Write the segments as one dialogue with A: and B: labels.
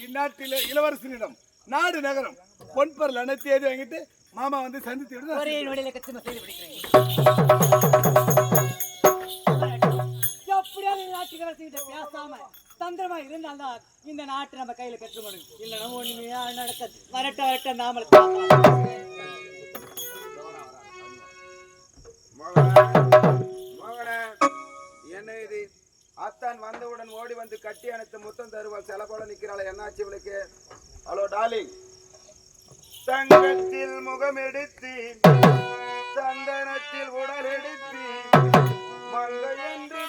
A: இந்நாட்டில் இளவரசனிடம் நாடு நகரம் பொன்பொருள் அனைத்து ஏது வாங்கிட்டு மாமா வந்து சந்தித்து விடுங்க.
B: ஒரே நொடியில கச்சிமா செய்து பிடிக்கிறேன். எப்படியாவது நாட்டுக்கு பேசாம தந்திரமா இருந்தால்தான் இந்த நாட்டு நம்ம கையில கற்று முடியும். இல்லைன்னா ஒண்ணுமையா நடக்காது. வரட்ட நாம
C: என்ன இது? அத்தான் வந்தவுடன் ஓடி வந்து கட்டி அணைத்து முத்தம் தருவாள். சில போல நிக்கிறாள். என்னாச்சு இவளுக்கு? Hello darling. தங்கத்தில் முகம் எடுத்து சந்தனத்தில் உடல் எடுத்து மங்கை என்று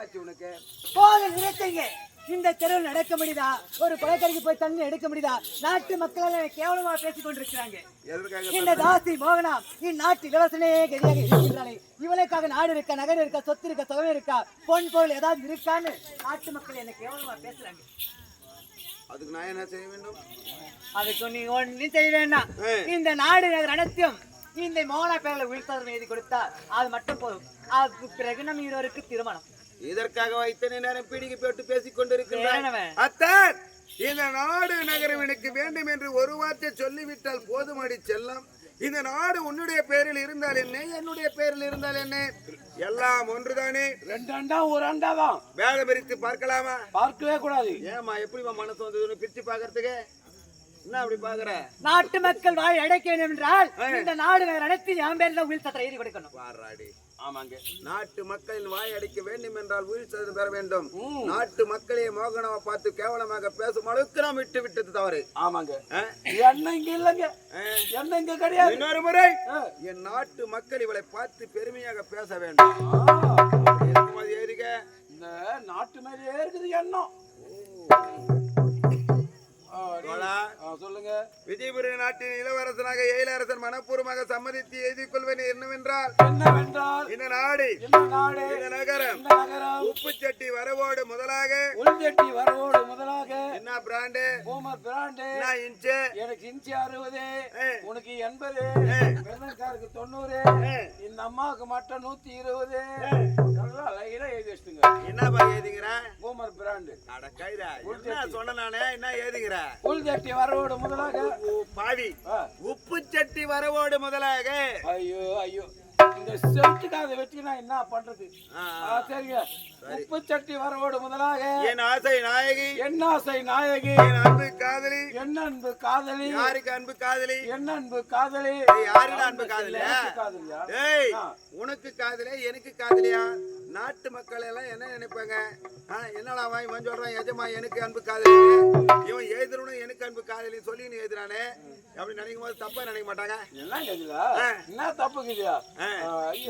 C: என்னாச்சு உனக்கு?
B: போத நிறுத்துங்க. இந்த தெருவில் நடக்க முடியுதா? ஒரு கொலைக்கறிக்கு போய் தண்ணி எடுக்க முடியுதா? நாட்டு மக்களால் கேவலமா பேசிக் கொண்டிருக்கிறாங்க.
C: எதற்காக
B: இந்த தாசி மோகனா இந்நாட்டு இலவசனையே கதியாக இருக்கின்றானே, இவளுக்காக நாடு இருக்கா, நகர் இருக்கா, சொத்து இருக்கா, சுகம் இருக்கா, பொன் பொருள் ஏதாவது இருக்கான்னு நாட்டு மக்கள் என்ன கேவலமா பேசுறாங்க.
C: அதுக்கு நான் என்ன செய்ய வேண்டும்?
B: அதுக்கு நீ ஒன்னும் செய்ய வேண்டாம். இந்த நாடு நகர் அனைத்தும் இந்த மோகனா பேர்ல விழுத்தவர் எழுதி கொடுத்தா அது மட்டும் போதும். அதுக்கு பிறகு நம்ம இருவருக்கு திருமணம்.
C: இதற்காக வைத்த நேரம் பீடிகை போட்டு பேசிக் கொண்டிருக்கிறேன்.
B: வேணவன்.
C: அத்தான், இந்த நாடு நகரம் எனக்கு வேண்டும் என்று ஒரு வார்த்தை சொல்லிவிட்டால் போதுமடி செல்லம். இந்த நாடு உன்னுடைய பேரில் இருந்தால் என்ன, என்னுடைய பேரில் இருந்தால் என்ன, எல்லாம் ஒன்றுதானே.
A: ரெண்டு அண்டா ஒரு அண்டா தான்.
C: வேலை பிரித்து பார்க்கலாமா?
A: பார்க்கவே கூடாது.
C: ஏமா எப்படிமா மனசு வந்ததுன்னு பிரிச்சு பாக்குறதுக்கு? என்ன அப்படி பாக்குற?
B: நாட்டு மக்கள் வாய் அடைக்க வேண்டும் என்றால் இந்த நாடு நகர் அனைத்து என் பேர்ல உயிர் சத்திரம் எழுதி கொடுக்கணும்.
C: பாராடி. ஆமாங்க. நாட்டு மக்களின் வாய் அடிக்க வேண்டும் என்றால் உயிர் சத்திரம் பெற வேண்டும். நாட்டு மக்களே மோகனவை பார்த்து கேவலமாக பேசும் அளவுக்கு நாம் விட்டு விட்டது தவறு. ஆமாங்க.
A: என்ன இங்க இல்லங்க, என்ன இங்க கிடையாது.
C: இன்னொரு முறை என் நாட்டு மக்கள் இவளை பார்த்து பெருமையாக பேச வேண்டும். ஏறிக
A: இந்த நாட்டு மேலே இருக்குது எண்ணம். சொல்லுங்க.
C: விஜயபுர நாட்டின் இளவரசனாக எயிலரசன் மனப்பூர்வமாக சம்மதித்து எழுதி கொள்வேன். என்னவென்றால் இந்த நாடு, இந்த நகரம் உப்பு சட்டி வரவோடு முதலாக என்ன பிராண்டு, என்ன இன்ச்சு,
A: எனக்கு இன்ச்சு 60, உனக்கு 80, வெள்ளக்காருக்கு 90, இந்த அம்மாவுக்கு மட்டும் 120. எழுதி வச்சுங்க.
C: என்னப்பா எழுதிங்கிற?
A: Boomer brand.
C: அட கைதா, என்ன சொன்ன நானே, என்ன எழுதிங்கிற?
A: உள் சட்டி வரவோடு முதலாக.
C: பாவி, உப்பு சட்டி வரவோடு முதலாக.
A: ஐயோ ஐயோ, இந்த செட்டுக்காக வச்சு நான் என்ன பண்றது? சரிங்க. உப்பு சட்டி வரவோடு முதலாக.
C: என் ஆசை நாயகி,
A: என்ன ஆசை நாயகி,
C: என் அன்பு காதலி,
A: என்ன அன்பு காதலி.
C: யாருக்கு அன்பு காதலி?
A: என்ன அன்பு காதலி.
C: யாருக்கு அன்பு காதலியா? ஏய், உனக்கு காதலியா எனக்கு காதலியா? நாட்டு மக்கள் எல்லாம் என்ன நினைப்பாங்க? என்னடா இவன் சொல்றான் எஜமா எனக்கு அன்பு காதலி, இவன் எழுதுறவனும் எனக்கு அன்பு காதலி சொல்லி நீ எழுதுறானே அப்படி நினைக்கும் போது தப்பா நினைக்க மாட்டாங்க.
A: என்ன தப்புக்குதியா?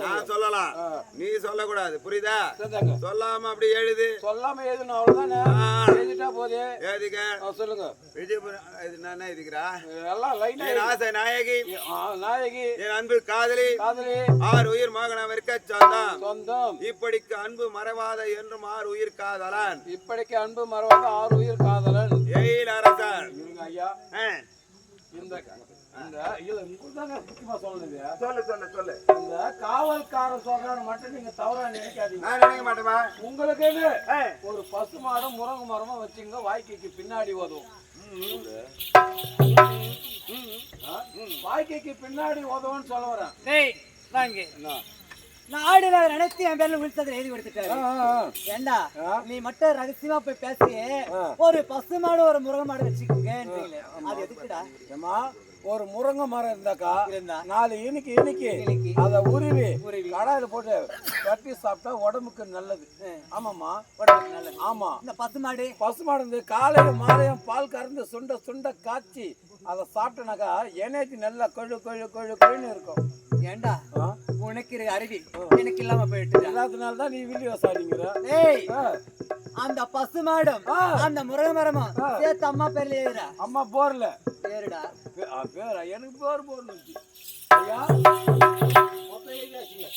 C: நான் சொல்லலாம், நீ சொல்லக்கூடாது, புரியுதா? சொல்லாம அப்படி எழுது.
A: சொல்லாம எழுதணும், அவ்வளவுதானே. எழுதிட்டா போதே.
C: எழுதிக்க.
A: சொல்லுங்க.
C: விஜயபுரம் என்ன எழுதிக்கிறா?
A: எல்லாம் லைனா.
C: என் ஆசை நாயகி,
A: நாயகி,
C: என் அன்பு காதலி,
A: காதலி,
C: 6 உயிர் மகனவிற்கு சொந்தம்,
A: சொந்தம்.
C: இப்படிக்கு அன்பு மறவாத என்றும் 6 உயிர் காதலன்,
A: இப்படிக்கு அன்பு மறவாத 6 உயிர் காதலன்
C: எயிலரசன்.
A: ஐயா, இந்த
C: சொல்லு சொல்லு சொல்லு.
A: இந்த காவல்காரன் சொல்றான்னு மட்டும் நீங்க தவறா நினைக்காதீங்க.
C: நான் நினைக்க மாட்டேமா.
A: உங்களுக்கு ஒரு பசு மாடம் முருங்கை மரமா வச்சுங்க, வாய்க்கைக்கு பின்னாடி உதவும். வாய்க்கைக்கு பின்னாடி உதவுன்னு சொல்ல வரேன்.
B: நாடு நகர் அனைத்து என் பேர்ல விழுத்ததை எழுதி கொடுத்துட்டாரு. ஏண்டா நீ மட்டும் ரகசியமா போய் பேசி ஒரு பசு மாடு ஒரு முருங்கை மாடு வச்சுக்கோங்க. அது எதுக்குடா?
A: ஒரு முருங்கை மரம் இருந்தாக்கா 4 இனிக்கு அத உருவி கடாயில போட்டு கட்டி சாப்பிட்டா உடம்புக்கு நல்லது. ஆமாமா,
B: உடம்புக்கு நல்லது.
A: ஆமா.
B: இந்த பசு மாடு
A: இருந்து காலையில மாலையும் பால் கறந்து சுண்ட காய்ச்சி அதை சாப்பிட்டனாக்கா எனர்ஜி நல்லா கொழுன்னு இருக்கும்.
B: ஏண்டா உனக்கு இருக்கு அருவி, எனக்கு இல்லாம போயிட்டு
A: எல்லாத்தினால தான் நீ வீடியோ சாதிங்கிற.
B: ஏய், அந்த பசு மாடும் அந்த முருங்கை மரமும் சேர்த்து அம்மா பேர்ல எழுதுறா.
A: அம்மா போர்ல
B: பேருடா.
A: பேரா? எனக்கு பேர் போர்னு ஐயா. மொத்தம் எழுதியாச்சுங்க.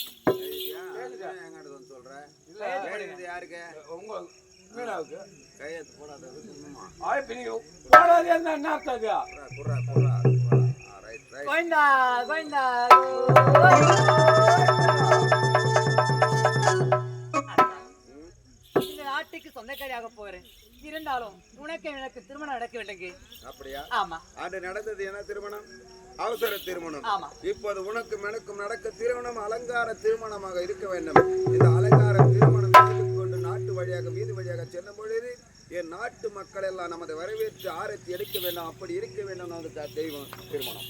C: சொல்றேன்
A: இல்ல
C: யாருக்கு?
A: உங்க மீனாவுக்கு
C: கையெழுத்து போடாது.
A: போடாது என்ன அர்த்தம்?
B: கோயிந்தா கோயிந்தா. இந்த நாட்டுக்கு சொந்தக்காரியாக போறேன். இருந்தாலும் உனக்கு எனக்கு திருமணம் நடக்க வேண்டும்.
C: அப்படியா?
B: ஆமா.
C: அது நடந்தது என்ன திருமணம்? அவசர திருமணம்.
B: ஆமா.
C: இப்போது உனக்கும் எனக்கும் நடக்க திருமணம் அலங்கார திருமணமாக இருக்க வேண்டும். இந்த அலங்கார திருமணம் கொண்டு நாட்டு வழியாக வீதி வழியாக செல்லும் பொழுது என் நாட்டு மக்கள் எல்லாம் நமது வரவேற்று ஆரத்தி எடுக்க வேண்டும். அப்படி இருக்க வேண்டும். அதுக்கு தெய்வம் திருமணம்.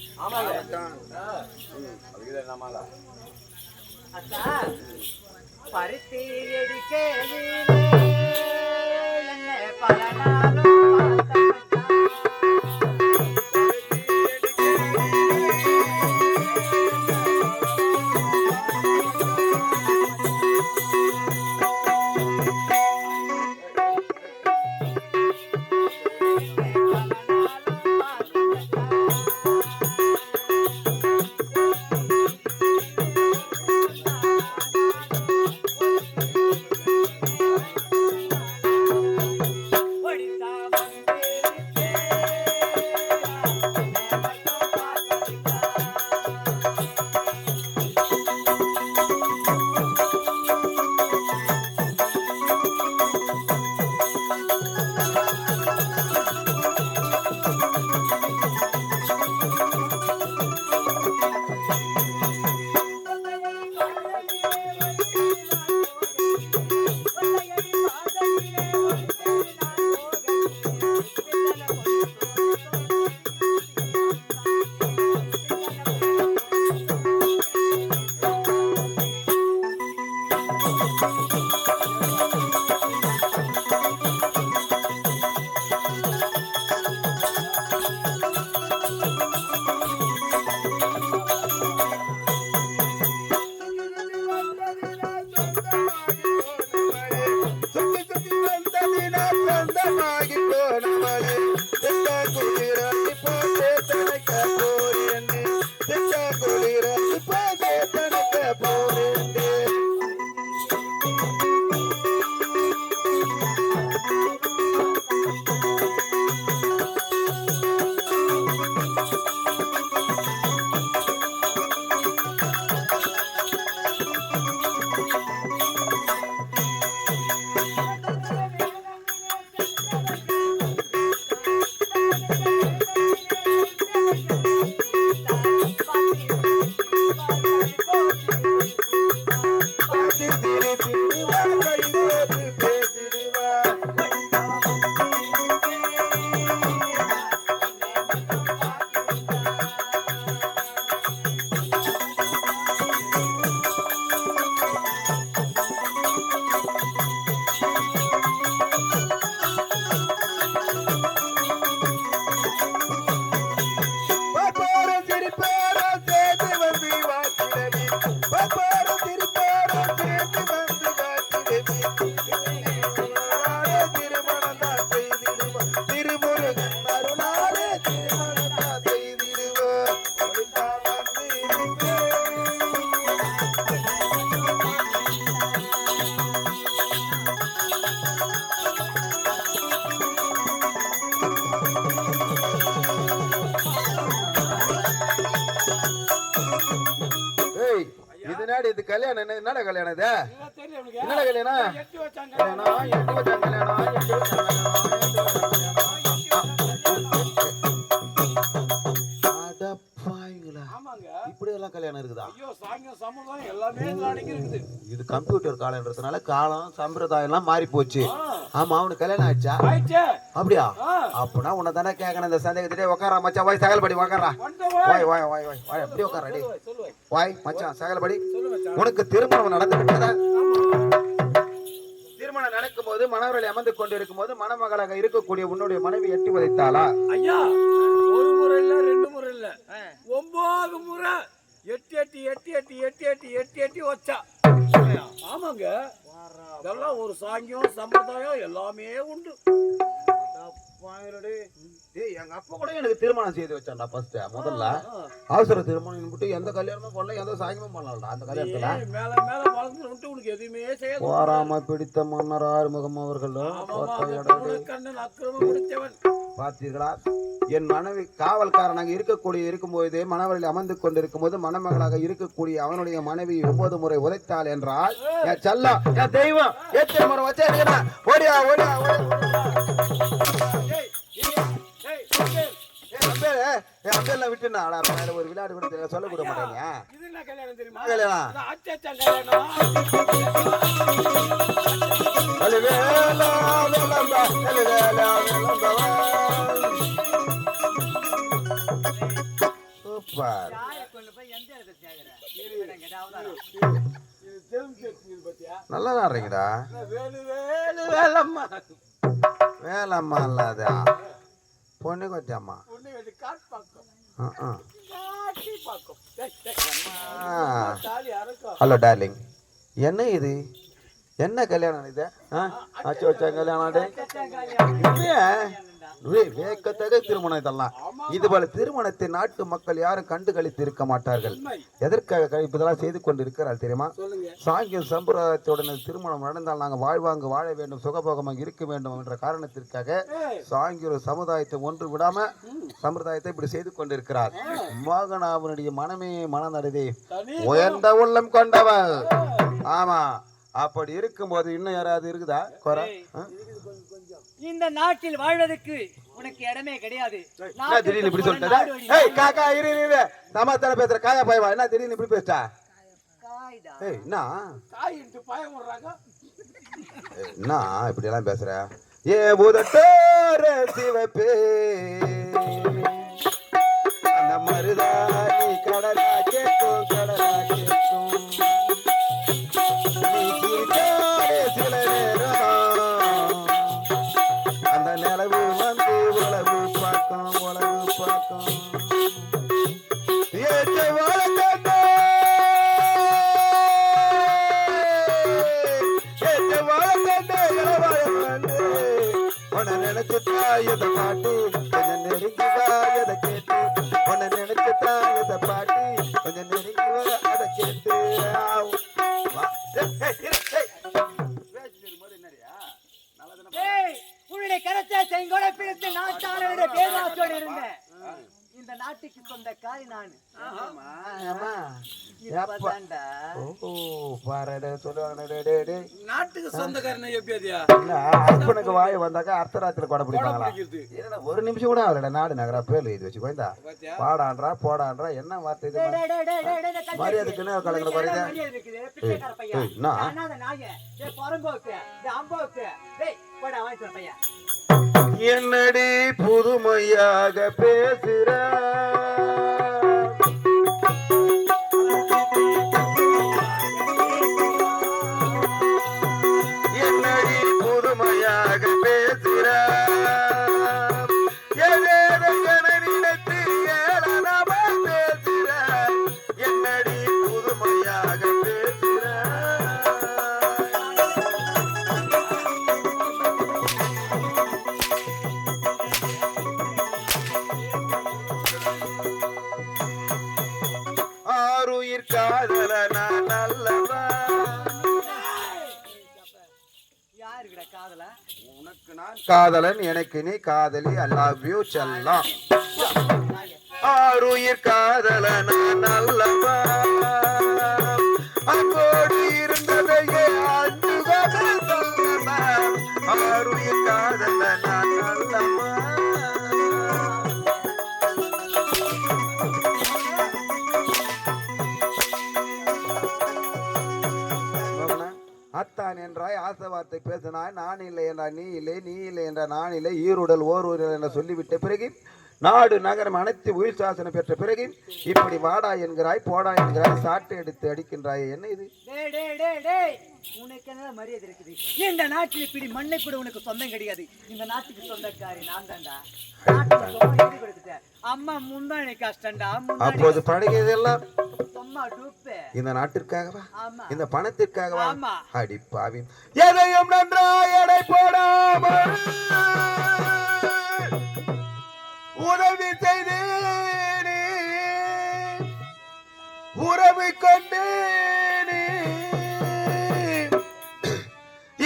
B: பருத்தி எடுக்க பல நாளும்
C: இது கல்யாணம் என்னடா கல்யாணம் இது
A: தெரியல உனக்கு
C: என்னடா கல்யாணம்
A: எட்டி வச்சாங்க
C: கல்யாணம் எட்டு வச்சாங்க இப்படி எல்லாம் கல்யாணம் இருக்குதா?
A: ஐயோ சாங்கியம் சம்பிரதாயம் எல்லாமே இதுல அடங்கி இருக்குது.
C: இது கம்ப்யூட்டர் காலன்றதுனால காலம் சம்பிரதாயம் எல்லாம் மாறி போச்சு. ஆமா அவனுக்கு கல்யாணம் ஆயிடுச்சா? அப்படியா? அப்படின்னா உன்னை தானே கேட்கணும் இந்த சந்தேகத்திலே. உட்காரா மச்சான், வாய் சகலபடி உட்காரா. வாய் வாய் வாய் வாய் வாய் எப்படி உட்காரா? டேய் வாய் மச்சான் சகலபடி. உனக்கு திருமணம் நடந்து விட்டதா? திருமணம் நடக்கும் போது மணவரை அமர்ந்து கொண்டு இருக்கும் போது மணமகளாக இருக்கக்கூடிய உன்னுடைய மனைவி எட்டி உதைத்தாளா?
A: ஐயா ஒரு முறை இல்ல, ரெண்டு முறை இல்ல, 9 முறை எட்டி எட்டி எட்டி எட்டி எட்டி எட்டி எட்டி எட்டி வச்சா. ஆமாங்க, இதெல்லாம் ஒரு சாங்கியம் சம்பிரதாயம் எல்லாமே உண்டு.
C: எங்க அப்பா கூட எனக்கு திருமணம் செய்து வச்சான்டா ஃபர்ஸ்ட். முதல்ல அவசர திருமணம் விட்டு எந்த கல்யாணமும் பண்ணல, எந்த சாங்கியமும் பண்ணல. அந்த கல்யாணத்துல
A: மேல மேல வளர்ந்து விட்டு உனக்கு எதுவுமே செய்ய
C: போராம பிடித்த மன்னர் ஆறுமுகம் அவர்களும்
A: அக்கிரமம் பிடித்தவன்.
C: பார்த்தீர்களா? என் மனைவி காவல்காரனாக இருக்கும்போதே மணவரையில் அமர்ந்து கொண்டிருக்கும் போது மணமகளாக இருக்கக்கூடிய அவனுடைய மனைவி 9 முறை உதைத்தாள் என்றால் என் செல்லம், என் தெய்வம், எத்தனை முறை வச்சா ஓடியா ஓடியா விட்டுனா ஒரு விளையாட்டு கூட சொல்ல கூட மாட்டேங்க. நல்லாதான் இருக்கீடா. வேலம்மா இல்லாத பொண்ணு கொஞ்சம்மா. ஹலோ டார்லிங், என்ன இது? என்ன கல்யாணம் இது? ஆச்சு வச்சா கல்யாணம் வேக்கத்தக திருமணம். இதெல்லாம் இது போல திருமணத்தை நாட்டு மக்கள் யாரும் கண்டு கழித்து இருக்க மாட்டார்கள். எதற்காக இதெல்லாம் செய்து கொண்டு இருக்கிறார் தெரியுமா? சாங்கிய சம்பிரதாயத்துடன் திருமணம் நடந்தால் நாங்கள் வாழ்வாங்க வாழ வேண்டும், சுகபோகமாக இருக்க வேண்டும் என்ற காரணத்திற்காக சாங்கிய சமுதாயத்தை ஒன்று விடாம சம்பிரதாயத்தை இப்படி செய்து கொண்டிருக்கிறார். மோகனாவனுடைய மனமே மனநடுதே உயர்ந்த உள்ளம் கொண்டவர். ஆமா, அப்படி இருக்கும்போது இன்னும் யாராவது இருக்குதா குறை?
B: இந்த நாட்டில் வாழ்வதற்கு உனக்கு இடமே கிடையாது.
C: திடீர்னு இப்படி சொல்லிட்டா? ஏய் காக்கா இரு இரு, சமாதான பேசுற காயா பாயவா? என்ன திடீர்னு இப்படி பேசிட்டா? ஏய் என்ன
A: காயின்ட்டு பயம் வர்றாங்க?
C: என்ன இப்படி எல்லாம் பேசுற? ஏ பூதத்தோர சிவப்பே அந்த மருதாணி கடலா கேட்கும் கடலா கேட்கும் நீ உன்னை நினைச்சுட்டா இத பாட்டு கொஞ்சம் நெருங்கி வா அதை கேட்டு உன்னை நினைச்சுட்டா இத பாட்டு கொஞ்சம் நெருங்கி வா அதை கேட்டு
B: உன்னுடைய கரத்தை செங்கோட பிடித்து நாட்டாளருடைய பேராசோடு இருந்தேன். இந்த நாட்டுக்கு சொந்தக்காரி நான்.
A: நாட்டுக்கு சொந்தக்காரனை எப்படியா
C: ஹஸ்பண்டுக்கு வாய் வந்தாக்கா அர்த்தராத்திரி கொடை பிடிப்பாங்களா? ஒரு நிமிஷம் கூட ஆகலடா. நாடு நகரா பேர் எழுதி வச்சு கோயந்தா பாடான்றா போடான்றா என்ன வார்த்தை இது? மரியாதைக்குன்னு கலக்கிற குறைதா என்னடி புதுமையாக பேசுற என்னடி புதுமையாக பேசுற நினைத்து ஏளனமா பேசுற என்னடி புதுமையாக பேசுற ஆருயிர் காதல நான் நல்லவா உனக்கு நான் காதலன் எனக்கு நீ காதலி ஐ லவ் யூ செல்லம் ஆருயிர் காதல நான் நல்லவா அங்கோடு இருந்ததையே அன்புகள் சொல்லவா ஆருயிர் காதல நான் நல்லவா அத்தான் என்றாய் ஆசை வார்த்தை பேசினாய் நான் இல்லை என்றால் நீ இல்லை நீ இல்லை என்ற நான் இல்லை ஈருடல் ஓர் உடல் என சொல்லிவிட்ட பிறகு நாடு நகரம் அனைத்து உயிர் சாசனம் பெற்ற பிறகு இப்படி வாடா என்கிறாய் போடா என்கிறாய் சாட்டை எடுத்து அடிக்கின்றாய் என்ன இது?
B: உனக்கு என்ன மரியாதை இருக்குது? இந்த நாட்டில் இப்படி மண்ணை கூட உனக்கு சொந்தம் கிடையாது. இந்த நாட்டுக்கு சொந்தக்காரி நான் தான்டா. அம்மா முந்தானே கஷ்டம்டா.
C: அப்போது பழகியதெல்லாம் இந்த நாட்டிற்காகவா இந்த பணத்திற்காகவா? அடிப்பாவி எதையும் நன்றாய் எடை போடாமல் உதவி செய்தேனே உறவு கொண்டேனே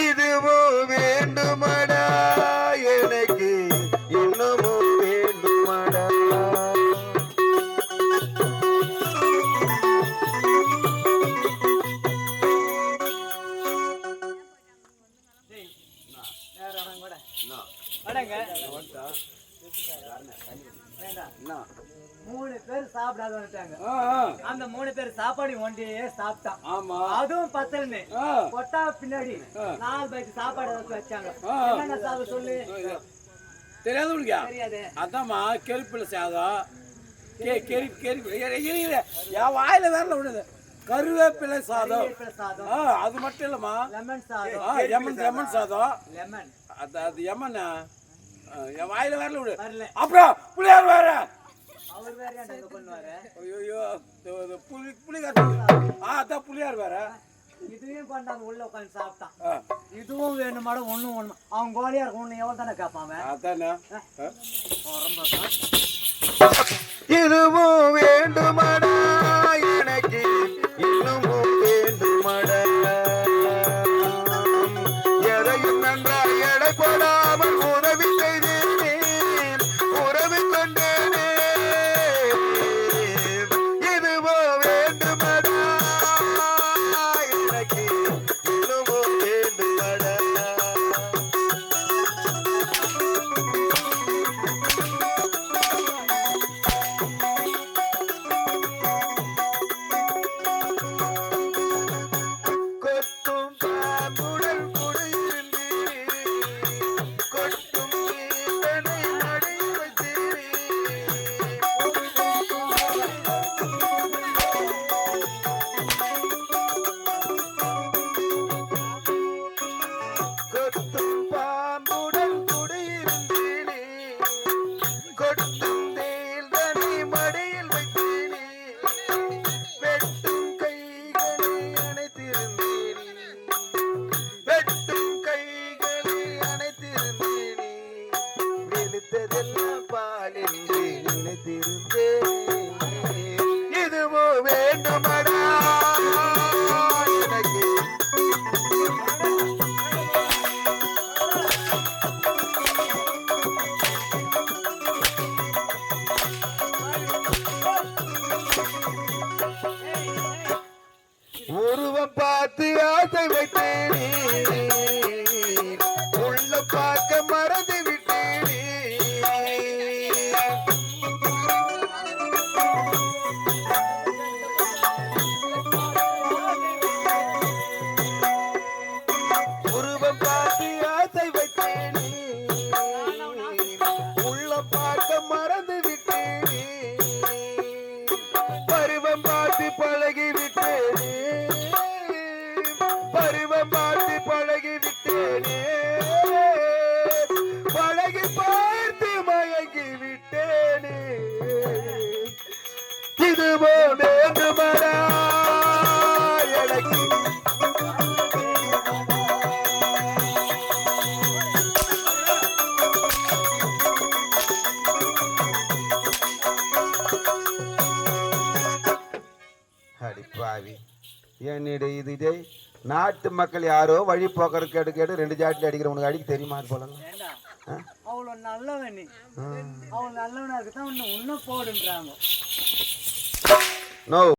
C: இதுவும் வேண்டுமடா எனக்கு இன்னமும் வேண்டுமடா
B: மூணு பேர் சாப்பிடாத வந்துட்டாங்க. அந்த 3 பேர் சாப்பாடு ஒன்றையே சாப்பிட்டான். அதுவும் பத்தலன்னு கொட்டா பின்னாடி 4 பைக்கு சாப்பாடு வச்சாங்க. என்ன சாப்பிட சொல்லு
A: தெரியாது உனக்கு?
B: தெரியாது.
A: அதாம்மா கெருப்பில சாதம் என் வாயில வேற விடுது கருவேப்பிலை சாதம். அது மட்டும் இல்லம்மா
B: லெமன் சாதம்
A: லெமன் சாதம்
B: லெமன்
A: அது எமன் என் வாயில வரல விடு. அப்புறம் புளியார் வேற
B: அவர் வேற என்ன பண்ணுவாரு?
A: ஐயோ புளி கட்டு அதான் புளியார் வேற.
B: இதுவும் பண்ணாங்க உள்ள உட்காந்து சாப்பிட்டான். இதுவும் வேணுமாட ஒண்ணும் ஒண்ணு அவன் கோலியார் ஒண்ணு எவ்வளவு தானே கேட்பான்.
A: அதானே
C: இதுவும் வேண்டுமடா எனக்கு இன்னமும் வேண்டுமடா எதையும் நன்றாய் எடை போடாமல் உதவி செய்தேனே உறவு கொண்டேனே இதுவும் வேண்டுமடா எனக்கு இன்னமும் வேண்டுமடா உள்ள பார்க்க மறந்து விட்டேனே உருவம் பார்த்து ஆசை வைத்தேனே உள்ள பார்க்க மறந்து விட்டேனே பருவம் பார்த்து பழகி விட்டேனே பருவம் பார்த்து பழகி விட்டேனே பழகி பார்த்து மயங்கி விட்டேனே இதுவோ வேண்டுமடா எனக்கு அடிப்பாவி என்னிட இது நாட்டு மக்கள் யாரோ வழி போக்குற கேட்டு கேட்டு 2 ஜாட்டில் அடிக்கிற உனக்கு அடிக்க தெரியுமா போலாம்
B: அவ்வளோ நல்லவன் நீ அவ்வளோ நல்லவனா இருக்குதான் உன்னை போடுன்றாங்க
C: நோ